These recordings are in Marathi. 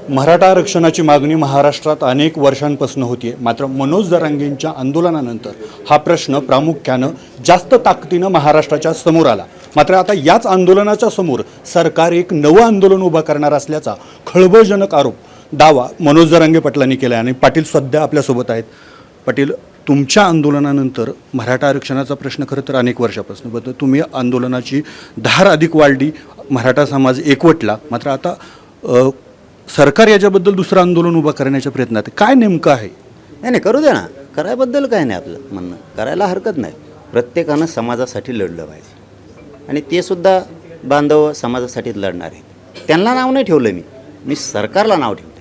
मराठा आरक्षणाची मागणी महाराष्ट्रात अनेक वर्षांपासून होतीये. मात्र मनोज जरांगेंच्या आंदोलनानंतर हा प्रश्न प्रामुख्यानं जास्त ताकदीनं महाराष्ट्राच्या समोर आला. मात्र आता याच आंदोलनाच्या समोर सरकार एक नवं आंदोलन उभं करणार असल्याचा खळबळजनक दावा मनोज जरांगे पाटलांनी केला आणि पाटील सध्या आपल्यासोबत आहेत. पाटील, तुमच्या आंदोलनानंतर मराठा आरक्षणाचा प्रश्न खरं तर अनेक वर्षापासून होता. तुम्ही आंदोलनाची धार अधिक वाढली, मराठा समाज एकवटला. मात्र आता सरकार याच्याबद्दल दुसरं आंदोलन उभं करण्याच्या प्रयत्नात काय नेमकं आहे? नाही करू दे ना, करायबद्दल काय नाही, आपलं म्हणणं करायला हरकत नाही. प्रत्येकानं समाजासाठी लढलं पाहिजे आणि ते सुद्धा बांधव समाजासाठीच लढणार आहेत. त्यांना नाव नाही ठेवलं मी सरकारला नाव ठेवलं.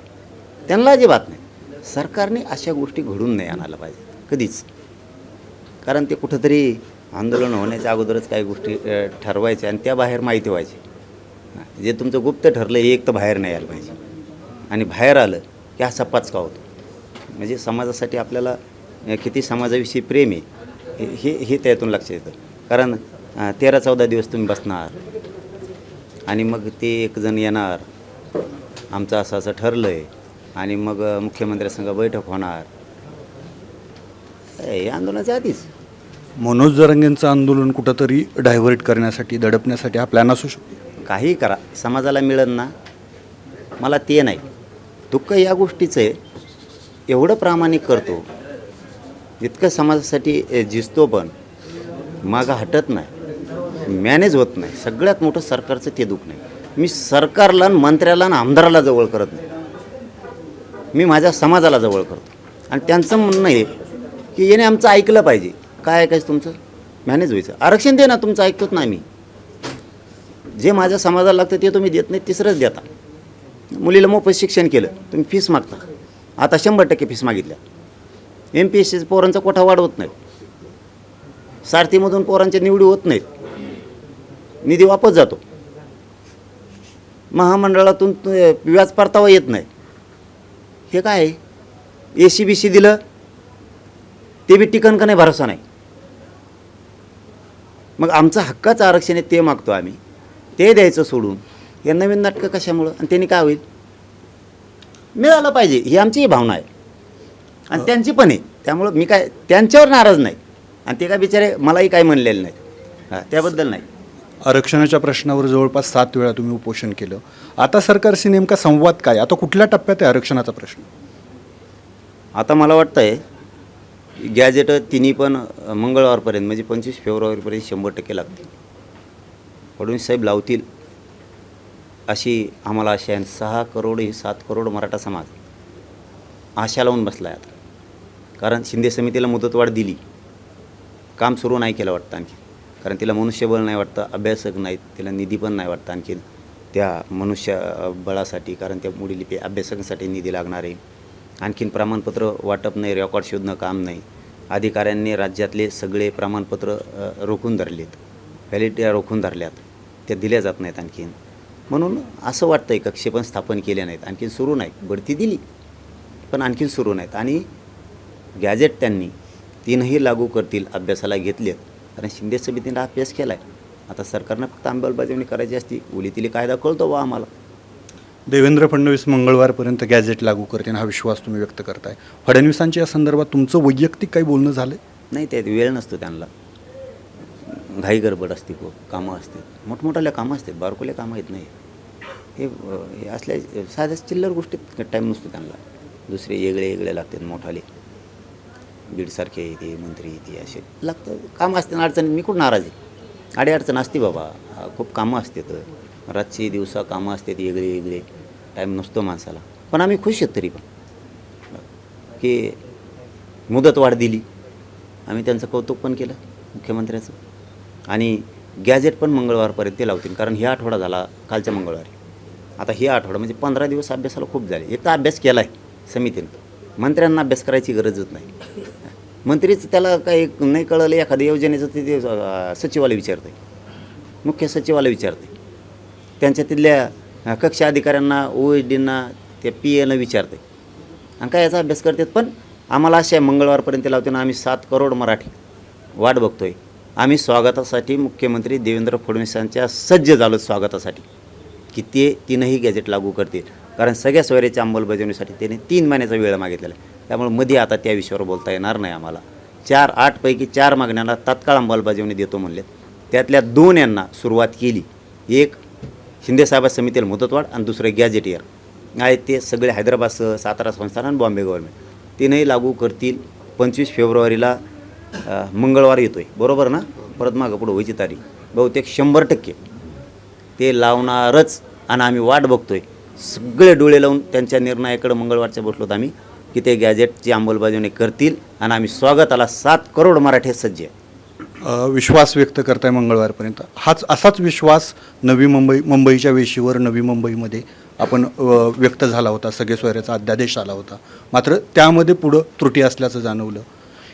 त्यांना अजिबात नाही. सरकारने अशा गोष्टी घडून नाही आणायला पाहिजे कधीच. कारण ते कुठंतरी आंदोलन होण्याच्या अगोदरच काही गोष्टी ठरवायच्या आणि त्या बाहेर माहिती व्हायची. जे तुमचं गुप्त ठरलं एक तर बाहेर नाही आलं पाहिजे आणि बाहेर आलं की असा पचका होतो. म्हणजे समाजासाठी आपल्याला किती समाजाविषयी प्रेम आहे हे त्यातून लक्षात येतं. कारण 13-14 दिवस तुम्ही बसणार आणि मग ते एक जण येणार, आमचं असं असं ठरलं आहे आणि मग मुख्यमंत्र्यांसंग बैठक होणार. हे आंदोलनाच्या आधीच मनोज जरांगेंचं आंदोलन कुठंतरी डायव्हर्ट करण्यासाठी, दडपण्यासाठी हा प्लॅन असू शकतो. काही करा, समाजाला मिळेल ना, मला ते नाही दुःख या गोष्टीचं आहे. एवढं प्रामाणिक करतो, इतकं समाजासाठी झिजतो, पण मागं हटत नाही, मॅनेज होत नाही. सगळ्यात मोठं सरकारचं ते दुःख नाही. मी सरकारला, मंत्र्याला आणि आमदाराला जवळ करत नाही, मी माझ्या समाजाला जवळ करतो. आणि त्यांचं म्हणणं आहे की याने आमचं ऐकलं पाहिजे. काय ऐकायचं तुमचं? मॅनेज व्हायचं. आरक्षण दे ना, तुमचं ऐकतोच ना. मी जे माझ्या समाजाला लागतं ते तुम्ही देत नाही, तिसरंच देता. मुलीला मोफत शिक्षण केलं, तुम्ही फीस मागता. आता 100% फीस मागितल्या. MPSC पोरांचा कोठा वाढवत नाहीत, सारथीमधून पोरांच्या निवडी होत नाहीत, निधी वापस जातो, महामंडळातून व्याज परतावा येत नाही. हे काय आहे? ACBC दिलं ते बी टिकन का नाही भरोसा नाही. मग आमचं हक्काचं आरक्षण आहे ते मागतो आम्ही, ते द्यायचं सोडून हे नवीन नाटकं कशामुळं? आणि त्यांनी काय होईल? मिळालं पाहिजे ही आमची भावना आहे आणि त्यांची पण आहे. त्यामुळं मी काय त्यांच्यावर नाराज नाही आणि ते काय बिचारे मलाही काय म्हणलेलं नाही, त्याबद्दल नाही. आरक्षणाच्या प्रश्नावर जवळपास 7 वेळा तुम्ही उपोषण केलं. आता सरकारशी नेमका संवाद काय? आता कुठल्या टप्प्यात आहे आरक्षणाचा प्रश्न? आता मला वाटतं आहे गॅजेट तिन्ही पण मंगळवारपर्यंत, म्हणजे 25 फेब्रुवारीपर्यंत 100% लागतील. फडणवीस साहेब लावतील अशी आम्हाला आशा आहे. 6 करोड ही 7 करोड मराठा समाज आशा लावून बसला आहे आता. कारण शिंदे समितीला मुदतवाढ दिली, काम सुरू नाही केलं वाटतं आणखी. कारण तिला मनुष्यबळ नाही वाटतं, अभ्यासक नाहीत, तिला निधी पण नाही वाटतं आणखी त्या मनुष्यबळासाठी. कारण त्या मोडी लिपी अभ्यासकांसाठी निधी लागणार आहे. आणखीन प्रमाणपत्र वाटप नाही, रेकॉर्ड शोधणं काम नाही. अधिकाऱ्यांनी राज्यातले सगळे प्रमाणपत्र रोखून धरलेत, व्हॅलिडिटी रोखून धरल्यात, त्या दिल्या जात नाहीत आणखीन. म्हणून असं वाटतं आहे कक्षे पण स्थापन केले नाहीत, आणखीन सुरू नाहीत. बढती दिली पण आणखीन सुरू नाहीत. आणि गॅजेट त्यांनी 3ही लागू करतील अभ्यासाला घेतलेत. कारण शिंदे समितीनं अभ्यास केला आहे. आता सरकारनं फक्त अंमलबजावणी करायची असती. उलीतिली कायदा कळतो बा आम्हाला. देवेंद्र फडणवीस मंगळवारपर्यंत गॅजेट लागू करतील हा विश्वास तुम्ही व्यक्त करताय. फडणवीसांच्या या संदर्भात तुमचं वैयक्तिक काही बोलणं झालं? नाही, त्यात वेळ नसतो त्यांना. घाई गडबड असते, खूप कामं असतात, मोठमोठ्याल्या कामं असतात, बारकोल्या कामं येत नाही. हे असल्या साध्या चिल्लर गोष्टीत टाईम नसतो त्यांना. दुसरे वेगळे लागतात मोठाले, बीडसारखे येते, मंत्री येते, असे लागतं कामं असते. अडचणी मी खूप नाराज आहे. अडचण असते बाबा, खूप कामं असतात, रातची दिवसा कामं असतात, वेगळे टाईम नसतो माणसाला. पण आम्ही खुश आहेत तरी पण की मुदतवाढ दिली. आम्ही त्यांचं कौतुक पण केलं मुख्यमंत्र्याचं. आणि गॅजेट पण मंगळवारपर्यंत ते लावतील. कारण ही आठवडा झाला कालच्या मंगळवारी, आता ही आठवडा म्हणजे 15 दिवस अभ्यासाला खूप झाले. एक तर अभ्यास केला आहे समितीनं, मंत्र्यांना अभ्यास करायची गरजच नाही. मंत्रीच त्याला काही नाही कळलं एखाद्या योजनेचं ते सचिवाला विचारतं आहे, मुख्य सचिवाला विचारतं आहे, त्यांच्या तिथल्या कक्ष अधिकाऱ्यांना, OSDना, त्या PAनं विचारतं आहे आणि काय याचा अभ्यास करतात. पण आम्हाला अशा मंगळवारपर्यंत लावते ना. आम्ही 7 करोड मराठी वाट बघतो आहे. आम्ही स्वागतासाठी मुख्यमंत्री देवेंद्र फडणवीसांच्या सज्ज झालो स्वागतासाठी की ते 3ही गॅजेट लागू करतील. कारण सगळ्या सोयऱ्याच्या अंमलबजावणीसाठी त्याने 3 महिन्याचा वेळ मागितलेला आहे. त्यामुळे मध्ये आता त्या विषयावर बोलता येणार नाही आम्हाला. 8 पैकी 4 मागण्यांना तात्काळ अंमलबजावणी देतो म्हणलेत. त्यातल्या 2 यांना सुरुवात केली. एक शिंदेसाहेब समितीला मुदतवाढ आणि दुसरं गॅजेटियर आहे. ते सगळे हैदराबादसह सातारा संस्थान आणि बॉम्बे गव्हर्नमेंट तीनही लागू करतील. 25 फेब्रुवारीला मंगळवार येतो आहे, बरोबर ना? परत मागं पुढं व्हायची तारीख बहुतेक 100% ते लावणारच. आणि आम्ही वाट बघतोय सगळे डोळे लावून त्यांच्या निर्णयाकडे मंगळवारच्या बसलोत आम्ही की ते गॅजेटची अंमलबजावणी करतील. आणि आम्ही स्वागताला 7 करोड मराठी सज्ज आहे. विश्वास व्यक्त करताय मंगळवारपर्यंत. असाच विश्वास मुंबईच्या वेशीवर नवी मुंबईमध्ये आपण व्यक्त झाला होता. सगळे सोयऱ्याचा अध्यादेश आला होता, मात्र त्यामध्ये पुढं त्रुटी असल्याचं जाणवलं.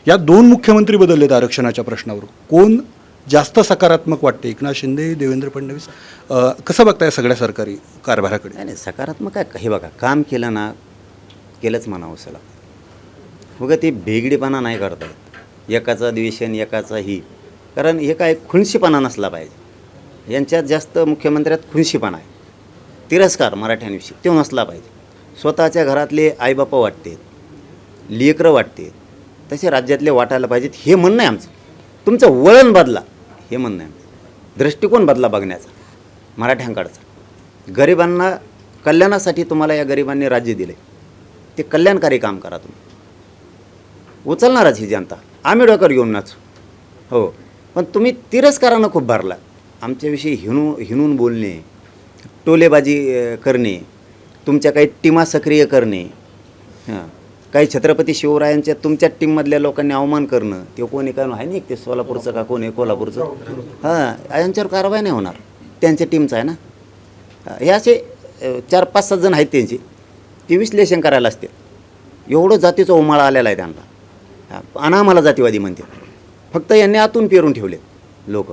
या 2 मुख्यमंत्री बदललेत आरक्षणाच्या प्रश्नावर. कोण जास्त सकारात्मक वाटते, एकनाथ शिंदे, देवेंद्र फडणवीस? कसं बघताय सगळ्या सरकारी कारभाराकडे? नाही, सकारात्मक काय, हे बघा, काम केलं ना केलंच म्हणावं सला. बघा, ते भेगडीपणा नाही करता येत. एकाचा द्वेषण एकाचा ही, कारण हे काय खुनशीपणा नसला पाहिजे. यांच्यात जास्त मुख्यमंत्र्यात खुनशीपणा आहे. तिरस्कार मराठ्यांविषयी तो नसला पाहिजे. स्वतःच्या घरातले आईबापा वाटते, लेकरं वाटते, तसे राज्यातले वाटायला पाहिजेत. हे म्हणणं आहे आमचं. तुमचं वळण बदला हे म्हणणं आहे आमचं. दृष्टिकोन बदला बघण्याचा मराठ्यांकडचा. गरिबांना कल्याणासाठी तुम्हाला या गरिबांनी राज्य दिले, ते कल्याणकारी काम करा. तुम्ही उचलणारच ही जनता, आम्ही डोक्यावर घेऊन नाचू, हो, पण तुम्ही तिरस्कारानं खूप भरला. आमच्याविषयी हिणून बोलणे, टोलेबाजी करणे, तुमच्या काही टीमा सक्रिय करणे, काही छत्रपती शिवरायांच्या तुमच्या टीममधल्या लोकांनी अवमान करणं, ते कोणी काय आहे नाही, ते सोलापूरचं का कोण आहे, कोल्हापूरचं, यांच्यावर कारवाई नाही होणार. त्यांच्या टीमचं आहे ना. हे असे 4-5-7 जण आहेत त्यांचे, ते विश्लेषण करायला असते. एवढं जातीचा उमाळा आलेला आहे त्यांना. आणि आम्हाला जातीवादी म्हणते. फक्त यांनी आतून पेरून ठेवले लोक.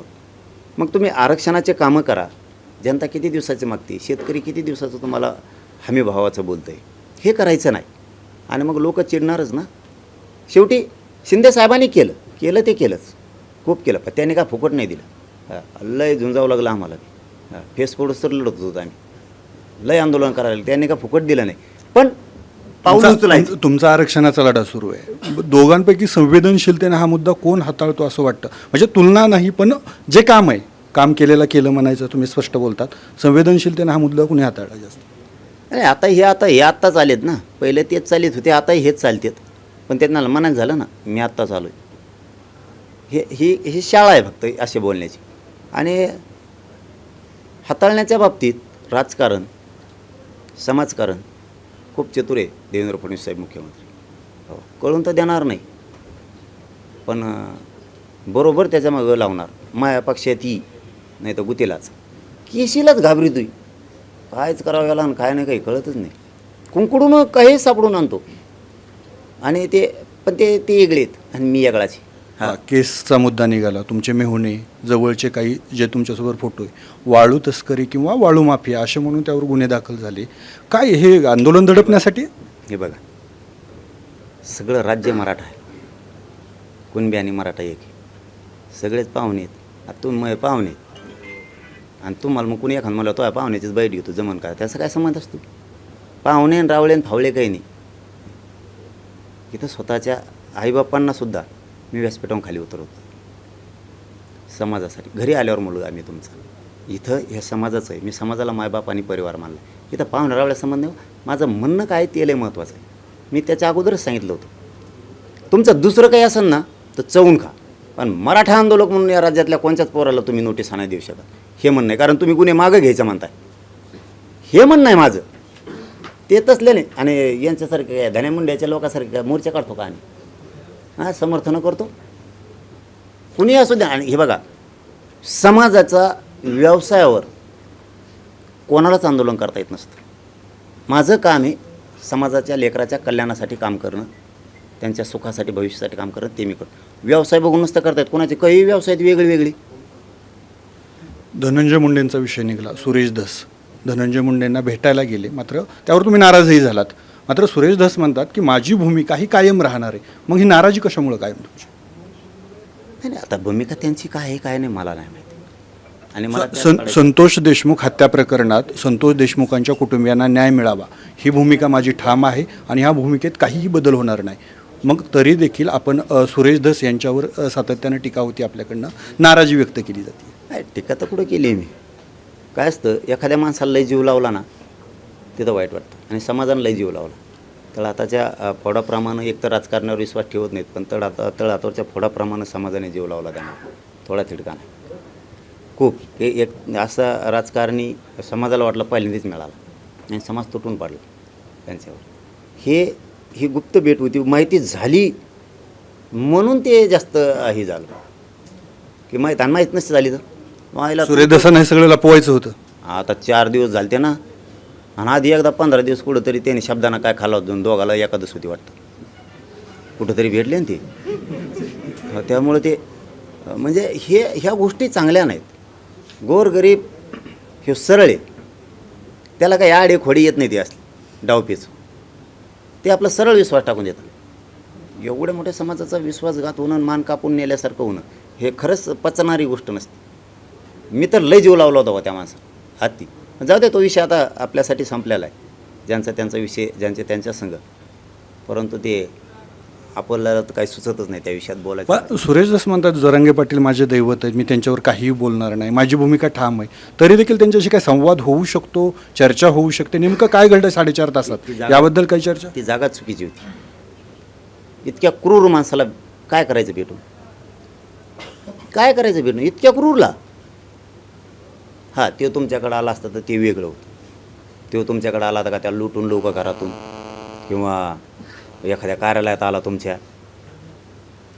मग तुम्ही आरक्षणाचे कामं करा. जनता किती दिवसाचे मागते, शेतकरी किती दिवसाचं तुम्हाला हमी भावाचं बोलतं आहे, हे करायचं नाही. आणि मग लोक चिडणारच ना. शेवटी शिंदे साहेबांनी केलं ते केलंच, खूप केलं, पण त्याने काय फुकट नाही दिलं. लय झुंजावं लागलं आम्हाला. फेसबुकवर तर लढत होतो आम्ही, लय आंदोलन करायला. त्यांनी काय फुकट दिलं नाही, पण पाऊल उचलायचं. तुमचा आरक्षणाचा लढा सुरू आहे. दोघांपैकी संवेदनशीलतेने हा मुद्दा कोण हाताळतो असं वाटतं? म्हणजे तुलना नाही, पण जे काम आहे, काम केलं म्हणायचं तुम्ही स्पष्ट बोलतात. संवेदनशीलतेने हा मुद्दा कोणी हाताळला जास्त? नाही, आता हे आत्ताच आलेत ना. पहिले तेच चालित होते, आता हेच चालतात. पण त्यांना म्हणायचं झालं ना, मी आत्ताच आलो आहे. ही शाळा आहे फक्त असे बोलण्याची. आणि हाताळण्याच्या बाबतीत राजकारण, समाजकारण खूप चतुर आहे देवेंद्र फडणवीस साहेब मुख्यमंत्री. हो, कळून तर देणार नाही, पण बरोबर त्याच्या मागं लावणार. माया पक्षात ही नाही तर गुतीलाच, केशीलाच घाबरी तुई. कायच करावं याला आणि काय नाही, काही कळतच नाही. कुंकडून काही सापडून आणतो. आणि ते वेगळे आहेत आणि मी वेगळाची. केसचा मुद्दा निघाला. तुमचे मेहुणे, जवळचे काही जे तुमच्यासोबत फोटो आहे, वाळू तस्करी किंवा वाळू माफिया असे म्हणून त्यावर गुन्हे दाखल झाले. काय हे आंदोलन दडपण्यासाठी? हे बघा, सगळं राज्य मराठा आहे. कुणबी आणि मराठा एक आहे. सगळेच पाहुणे आहेत. आता तुम्ही पाहुणे आणि तुम्हाला मग कुणी एखादं मला तो पाहुण्याचीच बैठ घेतो जमन का, त्याचा काय संबंध असतो? पाहुणे आणि रावळे आणि फावळे काही नाही. इथं स्वतःच्या आईबापांनासुद्धा मी व्यासपीठावरून खाली उतरवतो समाजासाठी. घरी आल्यावर मुलगा आम्ही तुमचा, इथं ह्या समाजाचं आहे. मी समाजाला मायबाप आणि परिवार मानला. इथं पाहुणे रावळ्या संबंध नाही. माझं म्हणणं काय ते लय महत्त्वाचं आहे. मी त्याच्या अगोदरच सांगितलं होतं, तुमचं दुसरं काही असेल ना तर चवून खा, पण मराठा आंदोलक म्हणून या राज्यातल्या कोणत्याच पोराला तुम्ही नोटीस नाही देऊ शकत. हे म्हणणं आहे, कारण तुम्ही गुन्हे मागं घ्यायचं म्हणताय. हे म्हणणं आहे माझं. ते तसले नाही. आणि यांच्यासारखं काय धन्या मुंड्याच्या लोकांसारखं काय मोर्चा काढतो का? आणि समर्थन करतो कुणी असू द्या. आणि हे बघा, समाजाचा व्यवसायावर कोणालाच आंदोलन करता येत नसतं. माझं काम आहे समाजाच्या लेकराच्या कल्याणासाठी काम करणं, त्यांच्या सुखासाठी भविष्यासाठी काम करणं, ते मी करतो. व्यवसाय बघून नसतं करतायत कोणाचे, काही व्यवसाय वेगळी. धनंजय मुंडेंचा विषय निघाला. सुरेश धस धनंजय मुंडेंना भेटायला गेले, मात्र त्यावर तुम्ही नाराजही झालात. मात्र सुरेश धस म्हणतात की माझी भूमिका ही कायम राहणार आहे. मग ही नाराजी कशामुळे कायम तुमची? नाही, आता भूमिका त्यांची काय आहे काय नाही मला नाही माहिती. आणि मला संतोष देशमुख हत्या प्रकरणात संतोष देशमुखांच्या कुटुंबियांना न्याय मिळावा ही भूमिका माझी ठाम आहे आणि ह्या भूमिकेत काहीही बदल होणार नाही. मग तरी देखील आपण सुरेश धस यांच्यावर सातत्यानं टीका होती, आपल्याकडनं नाराजी व्यक्त केली जाते. नाही, टीका तर कुठं केली आहे मी. काय असतं, एखाद्या माणसाला लय जीव लावला ना तिथं वाईट वाटतं आणि समाजानं लय जीव लावला. तळहाताच्या फोडाप्रमाणे एक तर राजकारणावर विश्वास ठेवत नाहीत, पण तळहातावरच्या फोडाप्रमाणे समाजाने जीव लावला त्यांना. थोडा थिडका नाही, खूप. हे एक असा राजकारणी समाजाला वाटलं पहिल्यांदाच मिळाला आणि समाज तुटून पडला त्यांच्यावर. ही गुप्त भेट होती, माहिती झाली म्हणून ते जास्त हे झालं की माहीत नसतं झाली तर मायला सुरेश धसांना हे सगळं लपवायचं होतं. आता 4 दिवस झाले ते ना, आणि आधी एकदा 15 दिवस कुठंतरी त्याने शब्दांना काय खाल्ला होतं, दोघाला एकादश होती वाटतं, कुठंतरी भेटले ना ते. त्यामुळे ते म्हणजे ह्या गोष्टी चांगल्या नाहीत. गोरगरीब हे सरळ आहे, त्याला काही आडे खोडी येत नाही ते असले डावपेच. ते आपला सरळ विश्वास टाकून देतात. एवढ्या मोठ्या समाजाचा विश्वासघात होणं, मान कापून नेल्यासारखं होणं हे खरंच पचणारी गोष्ट नसते. मी तर लय जीव लावला होता त्या माणसाला हाती. जाऊ दे, तो विषय आता आपल्यासाठी संपलेला आहे, ज्यांचा त्यांचा विषय, ज्यांचे त्यांच्या संघ. परंतु ते आपल्याला तर काही सुचतच नाही त्या विषयात बोलायचं. सुरेश धस म्हणतात जरांगे पाटील माझे दैवत आहेत, मी त्यांच्यावर काहीही बोलणार नाही, माझी भूमिका ठाम आहे. तरी देखील त्यांच्याशी काय संवाद होऊ शकतो, चर्चा होऊ शकते. नेमकं काय घडलं 4.5 तासात, याबद्दल काही चर्चा? ती जागा चुकीची होती. इतक्या क्रूर माणसाला काय करायचं भेटून, काय करायचं भेटून इतक्या क्रूरला? हां, ते तुमच्याकडं आला असतं तर ते वेगळं होतं. तो तुमच्याकडं आला तर का त्याला लुटून लोक घरातून किंवा एखाद्या कार्यालयात आला तुमच्या,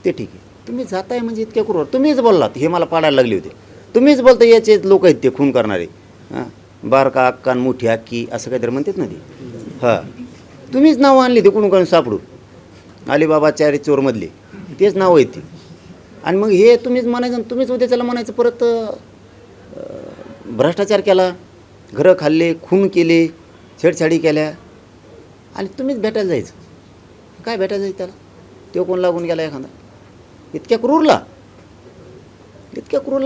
ते ठीक आहे. तुम्ही जाताय म्हणजे इतक्या क्रूर. तुम्हीच बोललात, हे मला पाडायला लागले होते. तुम्हीच बोलता याचे लोक आहेत ते खून करणारे. हां, बारका अक्कान मोठी अक्की असं काहीतरी म्हणतात ना ते. हां, तुम्हीच नावं आणली ते कुणू सापडू. अलिबाबा चारी चोरमधले तेच नावं आहेत ती. आणि मग हे तुम्हीच म्हणायचं, तुम्हीच उद्या त्याला म्हणायचं परत भ्रष्टाचार केला, घरं खाल्ले, खून केले, छेडछाडी केल्या, आणि तुम्हीच भेटायला जायचं. काय भेटायचं जायचं त्याला? तो कोण लागून गेला एखादा इतक्या क्रूरला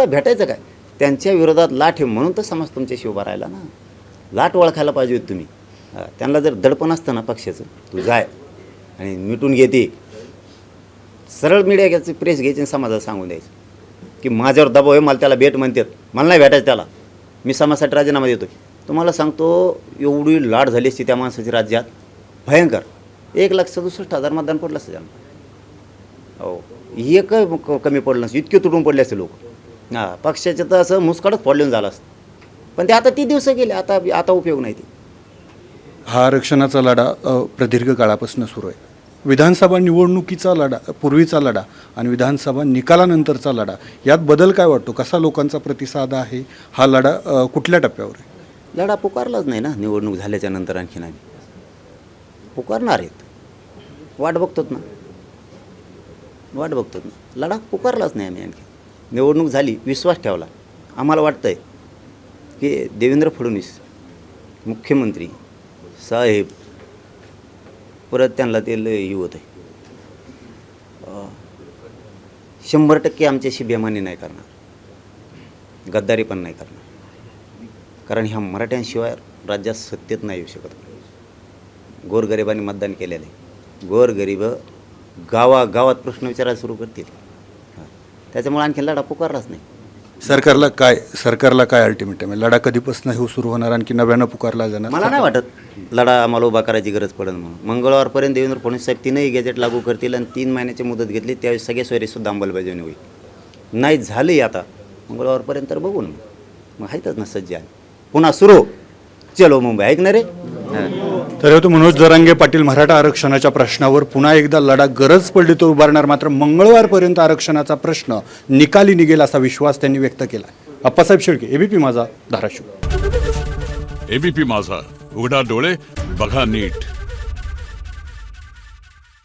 भेटायचं काय? त्यांच्या विरोधात लाट आहे म्हणून तर समाज तुमच्याशी उभा राहिला ना. लाट ओळखायला पाहिजे होती तुम्ही. त्यांना जर दडपण असतं ना पक्षाचं, तू जाय आणि मिटून घेते, सरळ मीडिया घ्यायचं, प्रेस घ्यायची आणि समाजाला सांगून द्यायचं की माझ्यावर दबाव आहे, मला त्याला भेट म्हणतात, मला नाही भेटायचं त्याला, मी समाजासाठी राजीनामा देतो. तुम्हाला सांगतो, एवढी लाट झाली असती त्या माणसाची राज्यात, भयंकर. 1,67,000 मतदान पडलं असतं त्यांना. हो, एक कमी पडलं नसतं, इतके तुटून पडले असते लोक. हां, पक्षाचं तर असं मुस्काडच फोडलेलं झालं असतं. पण ते आता 3 दिवस गेले, आता उपयोग नाही ते. हा आरक्षणाचा लढा प्रदीर्घ काळापासून सुरू आहे. विधानसभा निवडणुकीचा लढा, पूर्वीचा लढा आणि विधानसभा निकालानंतरचा लढा, यात बदल काय वाटतो? कसा लोकांचा प्रतिसाद आहे? हा लढा कुठल्या टप्प्यावर आहे? लढा पुकारलाच नाही ना. निवडणूक झाल्याच्या नंतर आणखीन आम्ही पुकारणार आहेत. वाट बघतोत ना. लढा पुकारलाच नाही आम्ही आणखी. निवडणूक झाली, विश्वास ठेवला. आम्हाला वाटतं आहे की देवेंद्र फडणवीस मुख्यमंत्री साहेब परत त्यांना ते लय होत आहे. 100% आमच्याशी बेमानी नाही करणार, गद्दारी पण नाही करणार. कारण ह्या मराठ्यांशिवाय राज्यात सत्तेत नाही येऊ शकत. गोरगरिबांनी मतदान केलेलं आहे. गोरगरीब गावागावात प्रश्न विचारायला सुरू करतील. त्याच्यामुळे आणखी लढा पुकारलाच नाही. सरकारला काय अल्टिमेटम आहे? लढा कधीपासून हे सुरू होणार, आणखी नव्यानं पुकारला जाणार? मला नाही वाटत लढा आम्हाला उभा करायची गरज पडेल म्हणून. मंगळवारपर्यंत देवेंद्र फडणवीस साहेब 3ही गॅजेट लागू करतील आणि 3 महिन्याची मुदत घेतली, त्यावेळी सगळे सोयरीसुद्धा अंमलबजावणी होईल. नाही झालंही आता मंगळवारपर्यंत, तर बघू ना. मग आहेतच ना सज्ज आहे. पुन्हा सुरू, चलो मुंबई, ऐकणार रे. तर तो मनोज जरांगे पाटील मराठा आरक्षणाच्या प्रश्नावर पुन्हा एकदा लढा गरज पडली तर उभारणार, मात्र मंगळवारपर्यंत आरक्षणाचा प्रश्न निकाली निघेल असा विश्वास त्यांनी व्यक्त केला. अप्पासाहेब शेळके, एबीपी माझा, धाराशिव. एबीपी माझा, उघडा डोळे बघा नीट.